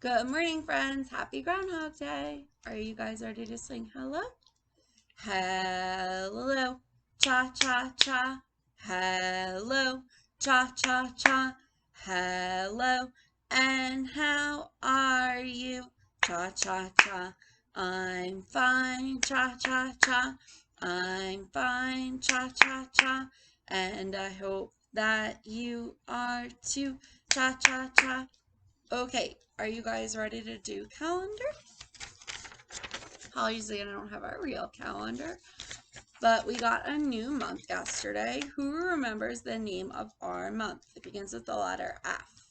Good morning, friends. Happy Groundhog Day. Are you guys ready to sing hello? Hello, cha cha cha. Hello, cha cha cha. Hello, and how are you? Cha cha cha. I'm fine, cha cha cha. I'm fine, cha cha cha. And I hope that you are too, cha cha cha. Okay, are you guys ready to do calendar? Obviously, I don't have a real calendar, but we got a new month yesterday. Who remembers the name of our month? It begins with the letter F.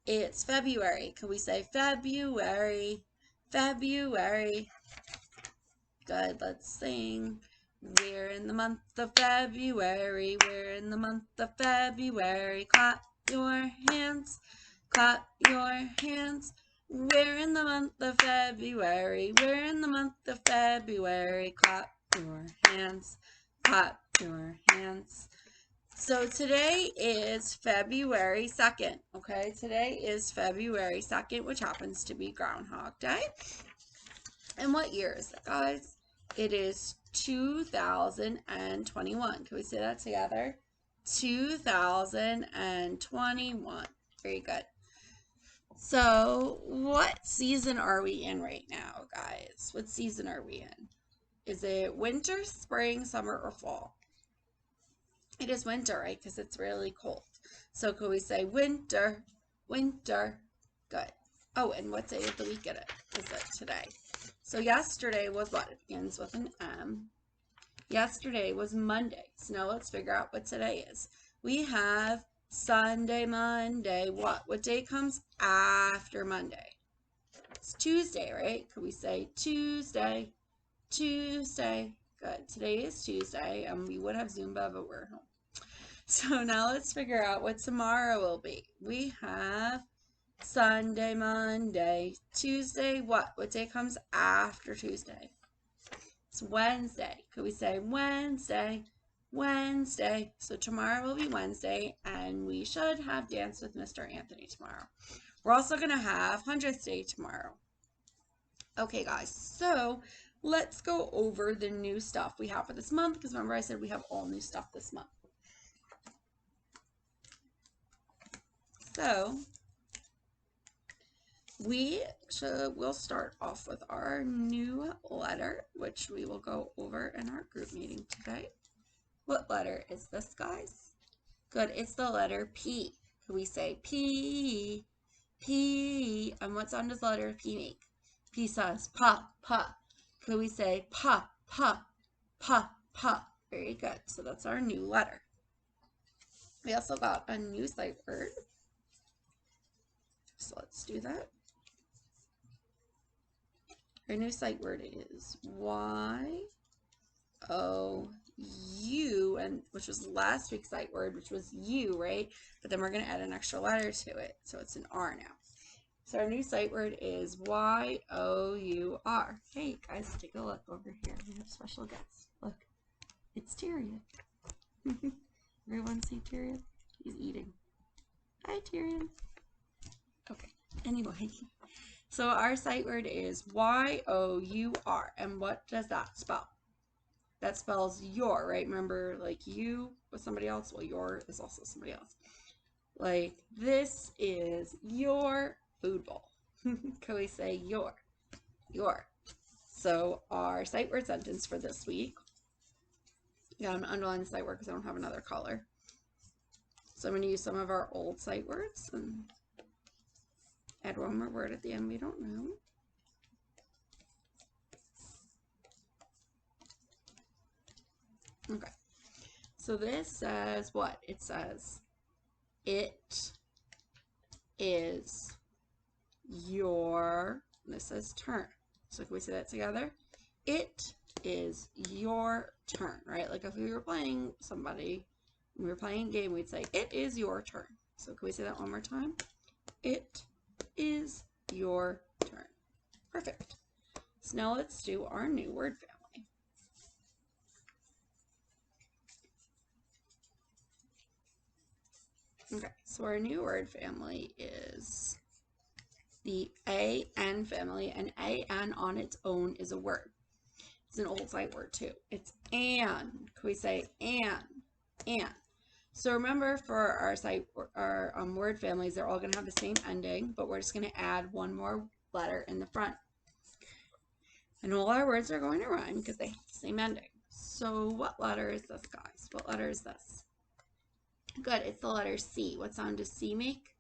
It's February. Can we say February? February. Good, let's sing. We're in the month of February. We're in the month of February. Clap your hands. Clap your hands. We're in the month of February. We're in the month of February. Clap your hands. Clap your hands. So today is February 2nd, okay? Today is February 2nd, which happens to be Groundhog Day. And what year is it, guys? It is 2021. Can we say that together? 2021. Very good. So, what season are we in right now, guys? What season are we in? Is it winter, spring, summer, or fall? It is winter, right? Because it's really cold. So, could we say winter, winter? Good. Oh, and what day of the week is it today? So, yesterday was what? It begins with an M. Yesterday was Monday. So, now let's figure out what today is. We have Sunday, Monday. What day comes after Monday? It's Tuesday, right? Could we say Tuesday? Tuesday. Good. Today is Tuesday, and we would have Zumba, but we're home. So now let's figure out what tomorrow will be. We have Sunday, Monday, Tuesday. What day comes after Tuesday? It's Wednesday. Could we say Wednesday? Wednesday. So tomorrow will be Wednesday, and we should have Dance with Mr. Anthony tomorrow. We're also going to have 100th Day tomorrow. Okay, guys, so let's go over the new stuff we have for this month, because remember I said we have all new stuff this month. So we'll start off with our new letter, which we will go over in our group meeting today. What letter is this, guys? Good, it's the letter P. Can we say P, P? And what sound does the letter P make? P says pa, pa. Could we say pa, pa, pa, pa? Very good. So that's our new letter. We also got a new sight word. So let's do that. Our new sight word is Y-O-U, and which was last week's sight word, which was U, right? But then we're going to add an extra letter to it, so it's an R now. So our new sight word is Y-O-U-R. Hey guys, take a look over here. We have special guests. Look, it's Tyrion. Everyone see Tyrion? He's eating. Hi, Tyrion. Okay, anyway. So our sight word is Y-O-U-R. And what does that spell? That spells your, right? Remember, like you with somebody else? Well, your is also somebody else. Like, this is your food bowl. Can we say your? Your. So our sight word sentence for this week. Yeah, I'm going to underline the sight word because I don't have another color. So I'm going to use some of our old sight words and add one more word at the end we don't know. Okay. So this says what? It says, it is your, this says turn. So can we say that together? It is your turn, right? Like if we were playing somebody, we were playing a game, we'd say, it is your turn. So can we say that one more time? It is your turn. Perfect. So now let's do our new word family. Okay, so our new word family is the A-N family, and A-N on its own is a word. It's an old sight word too. It's an. Can we say an? So remember, for our word families, they're all going to have the same ending, but we're just going to add one more letter in the front. And all our words are going to rhyme because they have the same ending. So what letter is this, guys? What letter is this? Good, it's the letter C. What sound does C make?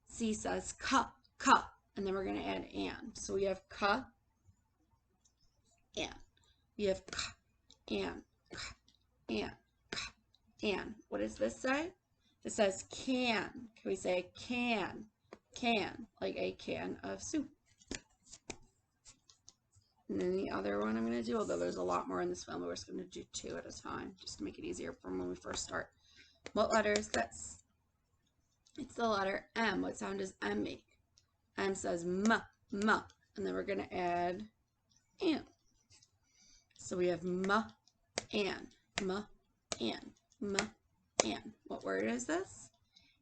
C says ka, ka, and then we're going to add an. So we have ka, an. We have ka, an, ka, an, ka, an. What does this say? It says can. Can we say can, like a can of soup? And then the other one I'm going to do, although there's a lot more in this family, we're just going to do 2 at a time, just to make it easier from when we first start. What letter is this? It's the letter M. What sound does M make? M says m, and then we're going to add an. So we have m, an, m, an, m, an. What word is this?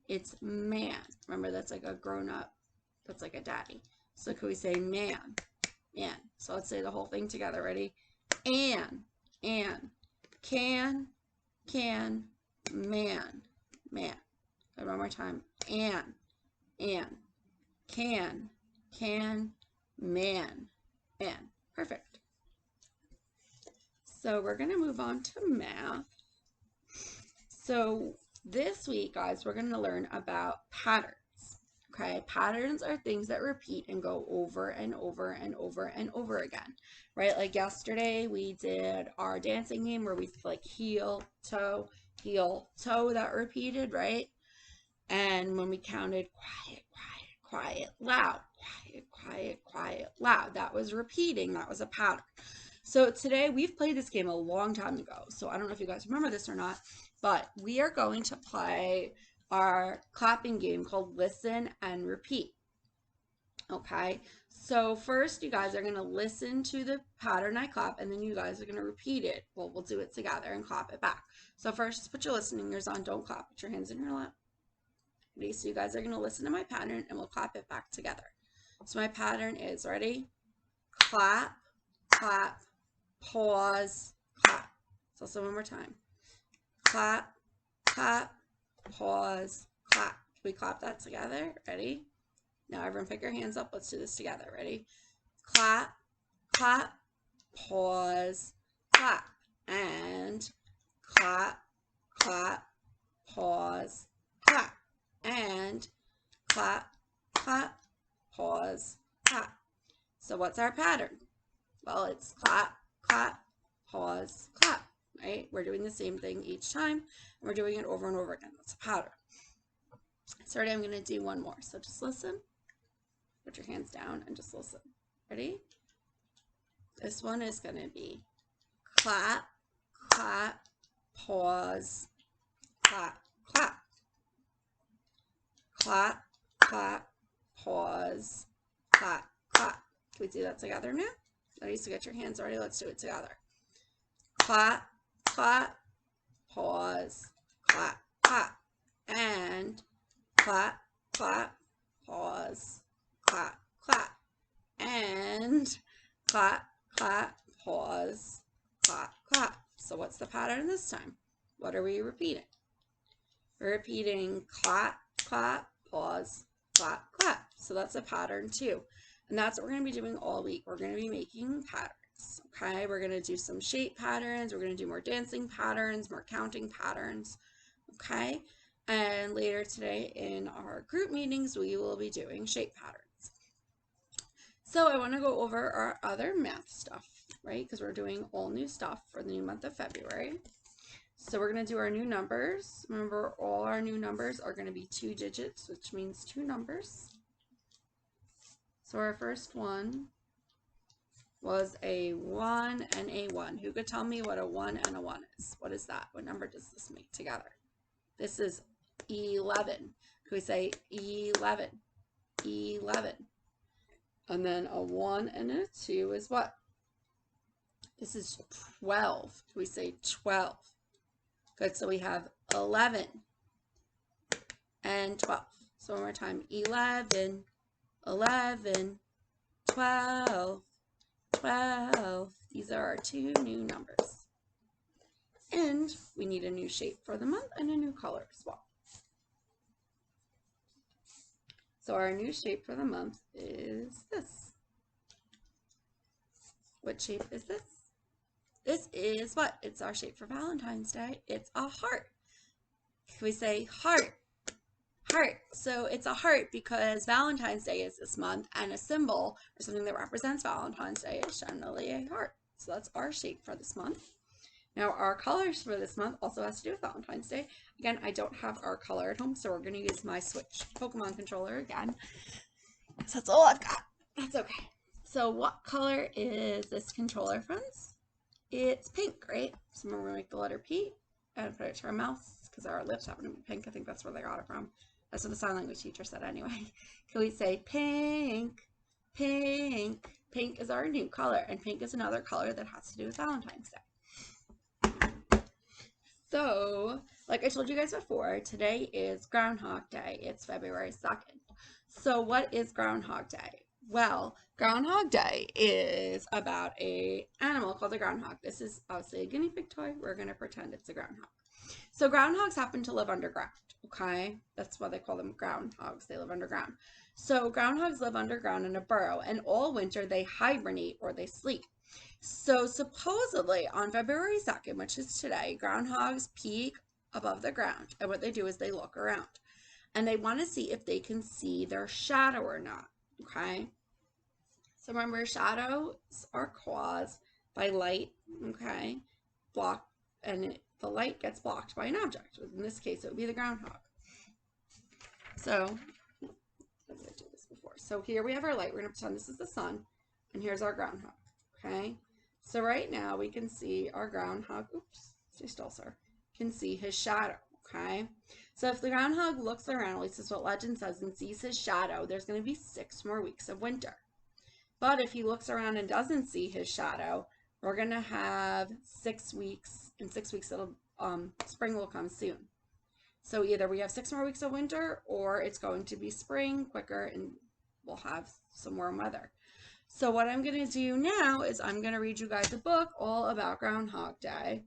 It's man. Remember, that's like a grown-up, that's like a daddy. So can we say man? Man. So let's say the whole thing together. Ready? An, can, man. Good, one more time. An, can, man. Perfect. So we're going to move on to math. So this week, guys, we're going to learn about patterns. Okay, patterns are things that repeat and go over and over and over and over again, right? Like yesterday, we did our dancing game where we like heel, toe, that repeated, right? And when we counted quiet, loud, quiet, loud, that was repeating. That was a pattern. So today, we've played this game a long time ago, so I don't know if you guys remember this or not, but we are going to play our clapping game called Listen and Repeat. Okay, so first you guys are going to listen to the pattern I clap, and then you guys are going to repeat it. Well, we'll do it together and clap it back. So first, just put your listening ears on. Don't clap. Put your hands in your lap. Ready? So you guys are going to listen to my pattern, and we'll clap it back together. So my pattern is, ready? Clap, clap, pause, clap. So also one more time. Clap, clap, pause, clap. Can we clap that together? Ready? Now everyone pick your hands up. Let's do this together. Ready? Clap, clap, pause, clap. And clap, clap, pause, clap. And clap, clap, pause, clap. So what's our pattern? Well, it's clap, clap, pause, clap. Right? We're doing the same thing each time, and we're doing it over and over again. That's a pattern. So ready, I'm going to do one more. So just listen. Put your hands down and just listen. Ready? This one is going to be clap, clap, pause, clap, clap. Clap, clap, pause, clap, clap. Can we do that together now? Ready? So get your hands ready. Let's do it together. Clap, clap, pause, clap, clap. And clap, clap, pause, clap, clap. And clap, clap, pause, clap, clap. So what's the pattern this time? What are we repeating? We're repeating clap, clap, pause, clap, clap. So that's a pattern too. And that's what we're going to be doing all week. We're going to be making patterns. Okay, we're going to do some shape patterns. We're going to do more dancing patterns, more counting patterns. Okay, and later today in our group meetings, we will be doing shape patterns. So I want to go over our other math stuff, right? Because we're doing all new stuff for the new month of February. So we're going to do our new numbers. Remember, all our new numbers are going to be 2 digits, which means 2 numbers. So our first one was a 1 and a 1. Who could tell me what a 1 and a 1 is? What is that? What number does this make together? This is 11. Can we say 11? 11. And then a 1 and a 2 is what? This is 12. Can we say 12? Good, so we have 11 and 12. So one more time, 11 11, 12, 12. These are our two new numbers. And we need a new shape for the month and a new color as well. So our new shape for the month is this. What shape is this? This is what? It's our shape for Valentine's Day. It's a heart. Can we say heart? Heart. So it's a heart because Valentine's Day is this month, and a symbol or something that represents Valentine's Day is generally a heart. So that's our shape for this month. Now our colors for this month also has to do with Valentine's Day. Again, I don't have our color at home, so we're going to use my Switch Pokemon controller again. So that's all I've got. That's okay. So what color is this controller, friends? It's pink, right? So we're going to make the letter P and put it to our mouth because our lips happen to be pink. I think that's where they got it from. That's what the sign language teacher said anyway. Can we say pink, pink? Pink is our new color, and pink is another color that has to do with Valentine's Day. So, like I told you guys before, today is Groundhog Day. It's February 2nd. So what is Groundhog Day? Well, Groundhog Day is about an animal called a groundhog. This is obviously a guinea pig toy. We're going to pretend it's a groundhog. So groundhogs happen to live underground, okay? That's why they call them groundhogs. They live underground. So groundhogs live underground in a burrow, and all winter they hibernate or they sleep. So supposedly on February 2nd, which is today, groundhogs peek above the ground, and what they do is they look around, and they want to see if they can see their shadow or not, okay? So remember, shadows are caused by light, okay? The light gets blocked by an object. In this case, it would be the groundhog. So, I'm going to do this before. So here we have our light. We're going to pretend this is the sun, and here's our groundhog, okay? So right now, we can see our groundhog. Oops, stay still, sir. Can see his shadow, okay? So if the groundhog looks around, at least this is what legend says, and sees his shadow, there's going to be 6 more weeks of winter. But if he looks around and doesn't see his shadow, we're going to have 6 weeks. In 6 weeks, spring will come soon. So either we have 6 more weeks of winter, or it's going to be spring quicker and we'll have some warm weather. So what I'm going to do now is I'm going to read you guys a book all about Groundhog Day.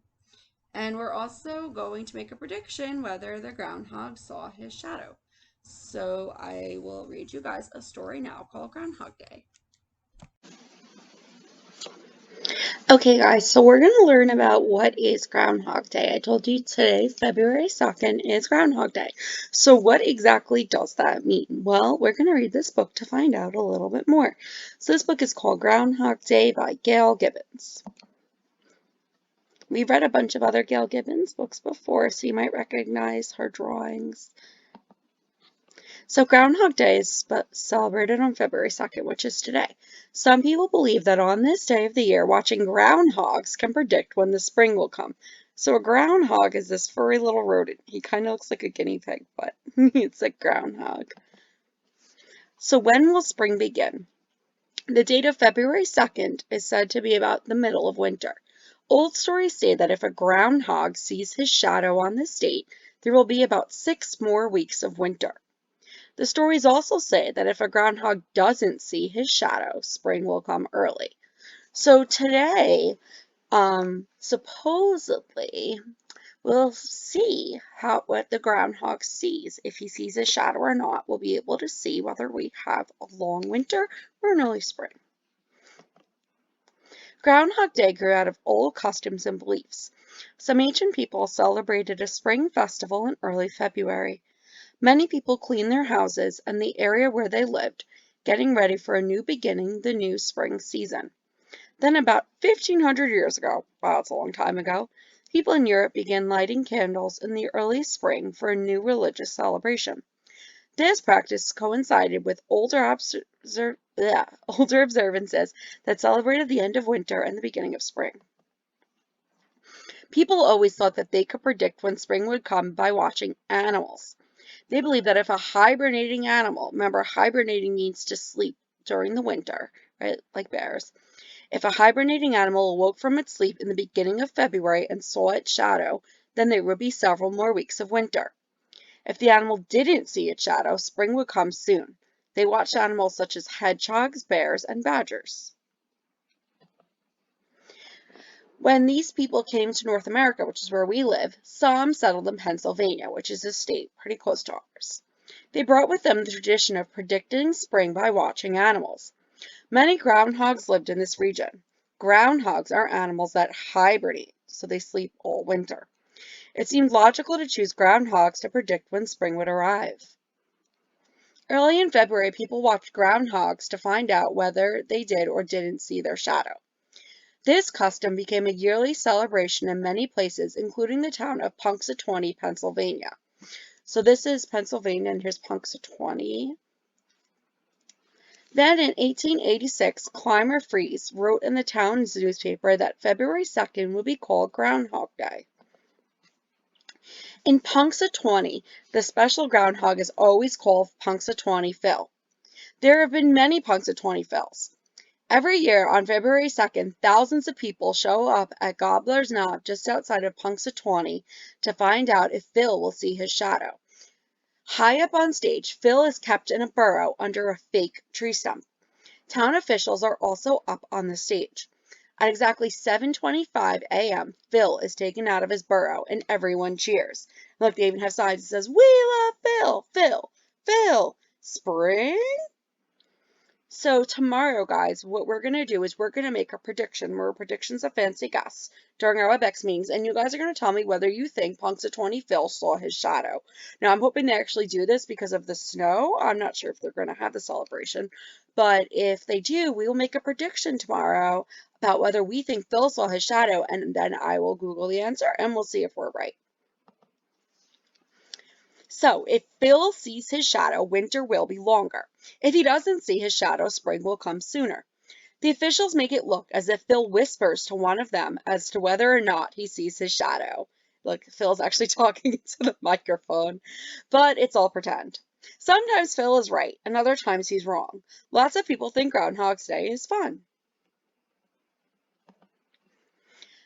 And we're also going to make a prediction whether the groundhog saw his shadow. So I will read you guys a story now called Groundhog Day. Okay, guys, so we're going to learn about what is Groundhog Day. I told you today, February 2nd, is Groundhog Day. So what exactly does that mean? Well, we're going to read this book to find out a little bit more. So this book is called Groundhog Day by Gail Gibbons. We've read a bunch of other Gail Gibbons books before, so you might recognize her drawings. So Groundhog Day is celebrated on February 2nd, which is today. Some people believe that on this day of the year, watching groundhogs can predict when the spring will come. So a groundhog is this furry little rodent. He kind of looks like a guinea pig, but it's a groundhog. So when will spring begin? The date of February 2nd is said to be about the middle of winter. Old stories say that if a groundhog sees his shadow on this date, there will be about 6 more weeks of winter. The stories also say that if a groundhog doesn't see his shadow, spring will come early. So today, supposedly, we'll see what the groundhog sees. If he sees his shadow or not, we'll be able to see whether we have a long winter or an early spring. Groundhog Day grew out of old customs and beliefs. Some ancient people celebrated a spring festival in early February. Many people cleaned their houses and the area where they lived, getting ready for a new beginning, the new spring season. Then about 1,500 years ago, wow, that's a long time ago, people in Europe began lighting candles in the early spring for a new religious celebration. This practice coincided with older observances that celebrated the end of winter and the beginning of spring. People always thought that they could predict when spring would come by watching animals. They believe that if a hibernating animal, remember hibernating means to sleep during the winter, right, like bears. If a hibernating animal awoke from its sleep in the beginning of February and saw its shadow, then there would be several more weeks of winter. If the animal didn't see its shadow, spring would come soon. They watched animals such as hedgehogs, bears, and badgers. When these people came to North America, which is where we live, some settled in Pennsylvania, which is a state pretty close to ours. They brought with them the tradition of predicting spring by watching animals. Many groundhogs lived in this region. Groundhogs are animals that hibernate, so they sleep all winter. It seemed logical to choose groundhogs to predict when spring would arrive. Early in February, people watched groundhogs to find out whether they did or didn't see their shadow. This custom became a yearly celebration in many places, including the town of Punxsutawney, Pennsylvania. So this is Pennsylvania, and here's Punxsutawney. Then in 1886, Clymer Fries wrote in the town's newspaper that February 2nd would be called Groundhog Day. In Punxsutawney, the special groundhog is always called Punxsutawney Phil. There have been many Punxsutawney Phils. Every year on February 2nd, thousands of people show up at Gobbler's Knob just outside of Punxsutawney to find out if Phil will see his shadow. High up on stage, Phil is kept in a burrow under a fake tree stump. Town officials are also up on the stage. At exactly 7:25 a.m., Phil is taken out of his burrow and everyone cheers. Look, they even have signs that says, "We love Phil, Phil, Phil, spring?" So tomorrow, guys, what we're going to do is we're going to make a prediction. We're predictions of fancy guests during our WebEx meetings, and you guys are going to tell me whether you think Punxsutawney Phil saw his shadow. Now, I'm hoping they actually do this because of the snow. I'm not sure if they're going to have the celebration, but if they do, we will make a prediction tomorrow about whether we think Phil saw his shadow, and then I will Google the answer, and we'll see if we're right. So, if Phil sees his shadow, winter will be longer. If he doesn't see his shadow, spring will come sooner. The officials make it look as if Phil whispers to one of them as to whether or not he sees his shadow. Look, Phil's actually talking into the microphone, but it's all pretend. Sometimes Phil is right, and other times he's wrong. Lots of people think Groundhog Day is fun.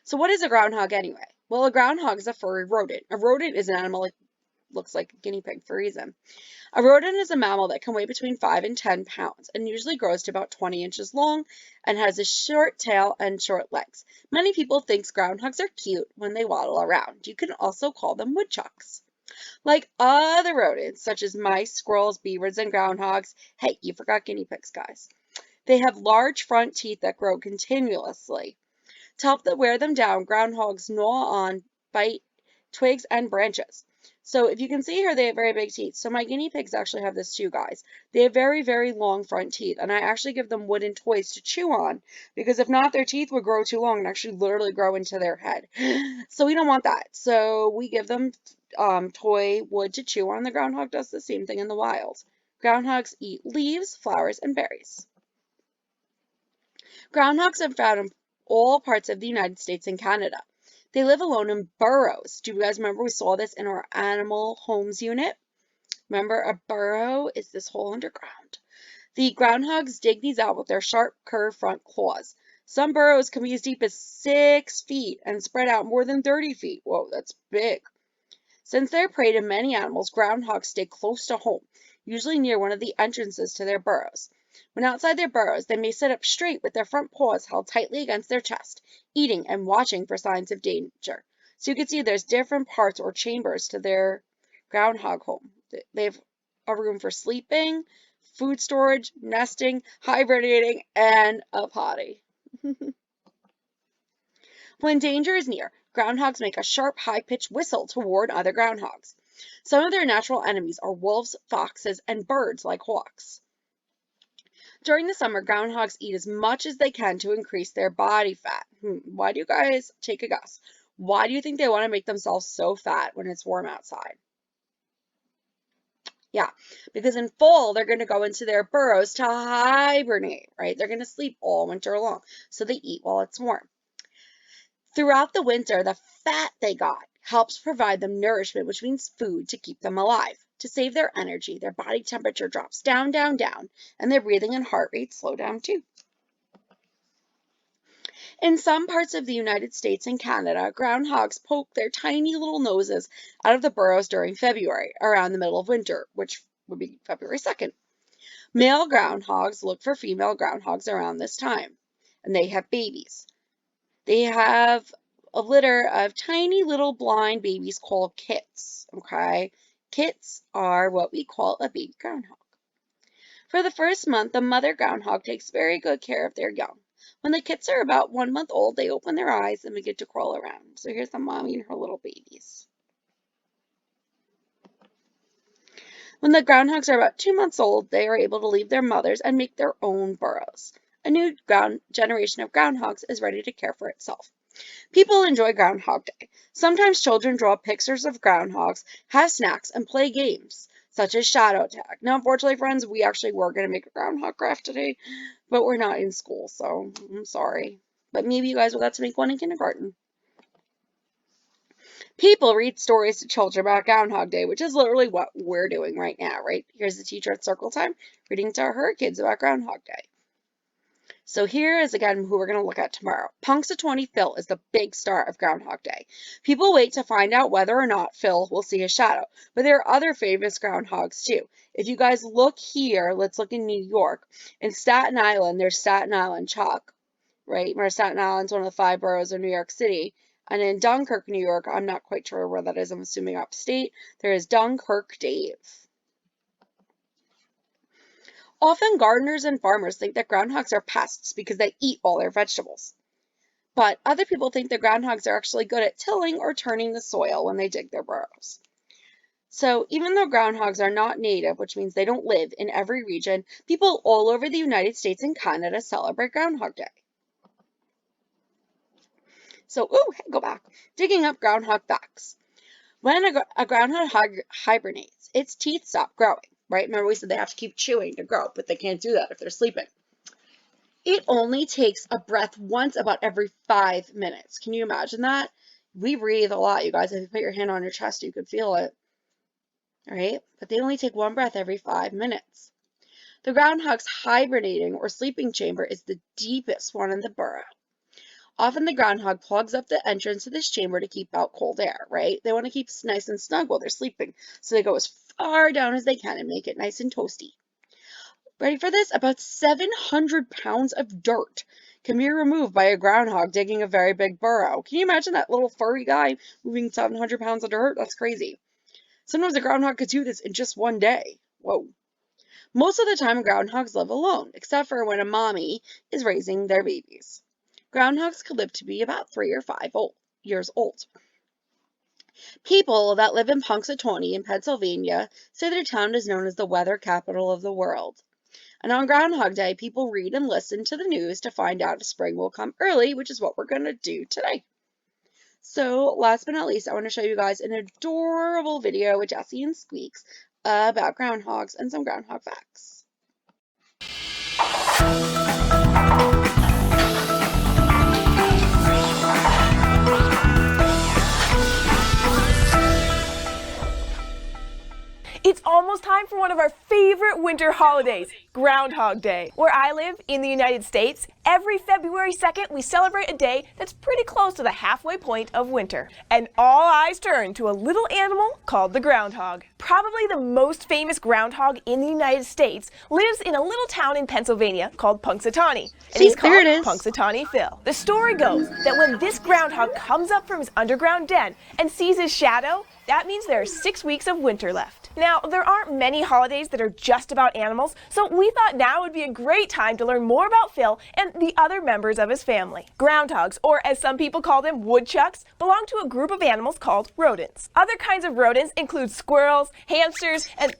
So what is a groundhog anyway? Well, a groundhog is a furry rodent. A rodent is an animal that looks like a guinea pig for a reason. A rodent is a mammal that can weigh between 5 and 10 pounds and usually grows to about 20 inches long and has a short tail and short legs. Many people think groundhogs are cute when they waddle around. You can also call them woodchucks. Like other rodents, such as mice, squirrels, beavers, and groundhogs, hey, you forgot guinea pigs, guys. They have large front teeth that grow continuously. To help them wear them down, groundhogs gnaw on, bite twigs and branches. So if you can see here, they have very big teeth. So my guinea pigs actually have this too, guys. They have very, very long front teeth, and I actually give them wooden toys to chew on, because if not, their teeth would grow too long and actually literally grow into their head. So we don't want that. So we give them toy wood to chew on. The groundhog does the same thing in the wild. Groundhogs eat leaves, flowers, and berries. Groundhogs are found in all parts of the United States and Canada. They live alone in burrows. Do you guys remember we saw this in our animal homes unit? Remember, a burrow is this hole underground. The groundhogs dig these out with their sharp, curved front claws. Some burrows can be as deep as 6 feet and spread out more than 30 feet. Whoa, that's big. Since they're prey to many animals, groundhogs stay close to home, usually near one of the entrances to their burrows. When outside their burrows, they may sit up straight with their front paws held tightly against their chest, eating and watching for signs of danger. So you can see there's different parts or chambers to their groundhog home. They have a room for sleeping, food storage, nesting, hibernating, and a potty. When danger is near, groundhogs make a sharp, high-pitched whistle to warn other groundhogs. Some of their natural enemies are wolves, foxes, and birds like hawks. During the summer, groundhogs eat as much as they can to increase their body fat. Why do you guys take a guess? Why do you think they want to make themselves so fat when it's warm outside? Yeah, because in fall, they're going to go into their burrows to hibernate, right? They're going to sleep all winter long, so they eat while it's warm. Throughout the winter, the fat they got helps provide them nourishment, which means food to keep them alive. To save their energy, their body temperature drops down, down, down, and their breathing and heart rate slow down too. In some parts of the United States and Canada, groundhogs poke their tiny little noses out of the burrows during February, around the middle of winter, which would be February 2nd. Male groundhogs look for female groundhogs around this time, and they have babies. They have a litter of tiny little blind babies called kits, okay? Kits are what we call a baby groundhog. For the first month, the mother groundhog takes very good care of their young. When the kits are about 1 month old, they open their eyes and begin to crawl around. So here's the mommy and her little babies. When the groundhogs are about 2 months old, they are able to leave their mothers and make their own burrows. A new generation of groundhogs is ready to care for itself. People enjoy Groundhog Day. Sometimes children draw pictures of groundhogs, have snacks, and play games, such as shadow tag. Now, unfortunately, friends, we actually were going to make a groundhog craft today, but we're not in school, so I'm sorry. But maybe you guys will get to make one in kindergarten. People read stories to children about Groundhog Day, which is literally what we're doing right now, right? Here's the teacher at circle time reading to her kids about Groundhog Day. So here is again who we're going to look at tomorrow. Punxsutawney Phil is the big star of Groundhog Day. People wait to find out whether or not Phil will see his shadow, but there are other famous groundhogs too. If you guys look here, let's look in New York. In Staten Island, there's Staten Island Chuck, right? Where Staten Island's one of the 5 boroughs of New York City. And in Dunkirk, New York, I'm not quite sure where that is. I'm assuming upstate. There is Dunkirk Dave. Often gardeners and farmers think that groundhogs are pests because they eat all their vegetables. But other people think that groundhogs are actually good at tilling or turning the soil when they dig their burrows. So even though groundhogs are not native, which means they don't live in every region, people all over the United States and Canada celebrate Groundhog Day. So, go back. Digging up groundhog facts. When a groundhog hibernates, its teeth stop growing. Right? Remember we said they have to keep chewing to grow, but they can't do that if they're sleeping. It only takes a breath once about every 5 minutes. Can you imagine that? We breathe a lot, you guys. If you put your hand on your chest, you could feel it. All right? But they only take one breath every 5 minutes. The groundhog's hibernating or sleeping chamber is the deepest one in the burrow. Often the groundhog plugs up the entrance to this chamber to keep out cold air, right? They want to keep nice and snug while they're sleeping, so they go as far down as they can and make it nice and toasty. Ready for this? About 700 pounds of dirt can be removed by a groundhog digging a very big burrow. Can you imagine that little furry guy moving 700 pounds of dirt? That's crazy. Sometimes a groundhog could do this in just one day. Whoa. Most of the time, groundhogs live alone, except for when a mommy is raising their babies. Groundhogs could live to be about 3 or 5 years old. People that live in Punxsutawney in Pennsylvania say their town is known as the weather capital of the world. And on Groundhog Day, people read and listen to the news to find out if spring will come early, which is what we're going to do today. So last but not least, I want to show you guys an adorable video with Jessie and Squeaks about groundhogs and some groundhog facts. It's almost time for one of our favorite winter holidays, Groundhog Day. Where I live in the United States, every February 2nd we celebrate a day that's pretty close to the halfway point of winter. And all eyes turn to a little animal called the groundhog. Probably the most famous groundhog in the United States lives in a little town in Pennsylvania called Punxsutawney. And he's called Punxsutawney Phil. The story goes that when this groundhog comes up from his underground den and sees his shadow, that means there are 6 weeks of winter left. Now, there aren't many holidays that are just about animals, so we thought now would be a great time to learn more about Phil and the other members of his family. Groundhogs, or as some people call them, woodchucks, belong to a group of animals called rodents. Other kinds of rodents include squirrels, hamsters, and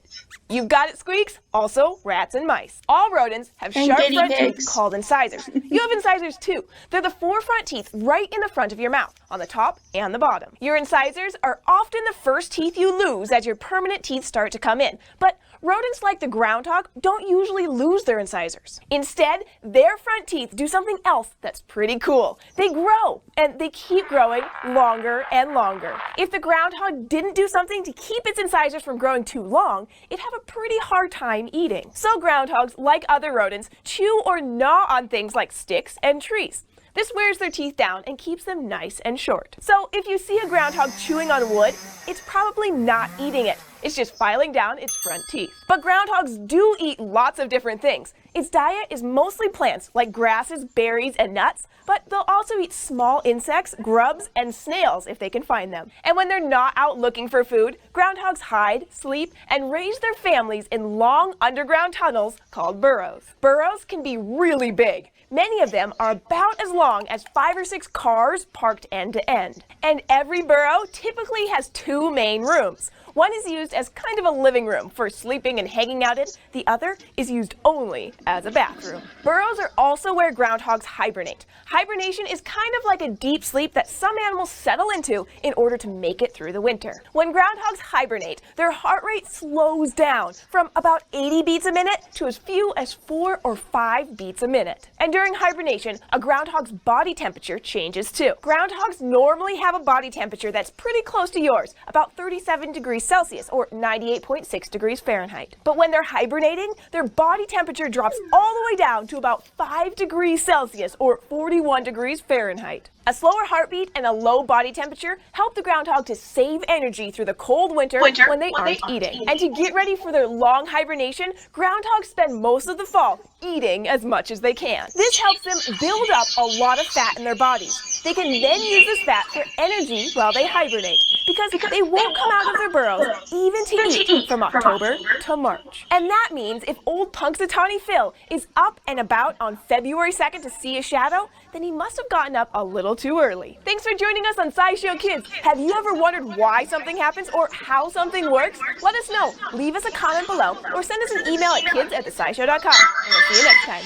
you've got it, Squeaks, also rats and mice. All rodents have sharp front teeth called incisors. You have incisors too. They're the 4 front teeth right in the front of your mouth, on the top and the bottom. Your incisors are often the first teeth you lose as your permanent teeth start to come in, but rodents like the groundhog don't usually lose their incisors. Instead, their front teeth do something else that's pretty cool. They grow, and they keep growing longer and longer. If the groundhog didn't do something to keep its incisors from growing too long, it'd have a pretty hard time eating. So groundhogs, like other rodents, chew or gnaw on things like sticks and trees. This wears their teeth down and keeps them nice and short. So if you see a groundhog chewing on wood, it's probably not eating it. It's just filing down its front teeth. But groundhogs do eat lots of different things. Its diet is mostly plants like grasses, berries, and nuts, but they'll also eat small insects, grubs, and snails if they can find them. And when they're not out looking for food, groundhogs hide, sleep, and raise their families in long underground tunnels called burrows. Burrows can be really big. Many of them are about as long as 5 or 6 cars parked end to end. And every burrow typically has 2 main rooms. One is used as kind of a living room for sleeping and hanging out in. The other is used only as a bathroom. Burrows are also where groundhogs hibernate. Hibernation is kind of like a deep sleep that some animals settle into in order to make it through the winter. When groundhogs hibernate, their heart rate slows down from about 80 beats a minute to as few as 4 or 5 beats a minute. And during hibernation, a groundhog's body temperature changes too. Groundhogs normally have a body temperature that's pretty close to yours, about 37 degrees Celsius or 98.6 degrees Fahrenheit. But when they're hibernating, their body temperature drops all the way down to about 5 degrees Celsius or 41 degrees Fahrenheit. A slower heartbeat and a low body temperature help the groundhog to save energy through the cold winter when they aren't eating. And to get ready for their long hibernation, groundhogs spend most of the fall eating as much as they can. This helps them build up a lot of fat in their bodies. They can then use this fat for energy while they hibernate, because they won't come out of their burrows even to eat from October to March. And that means if old Punxsutawney Phil is up and about on February 2nd to see a shadow, then he must have gotten up a little too early. Thanks for joining us on SciShow Kids. Have you ever wondered why something happens or how something works? Let us know. Leave us a comment below or send us an email at kids@thescishow.com. And we'll see you next time.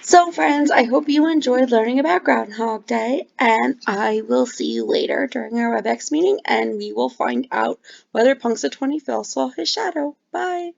So friends, I hope you enjoyed learning about Groundhog Day, and I will see you later during our WebEx meeting, and we will find out whether Punxsutawney Phil saw his shadow. Bye!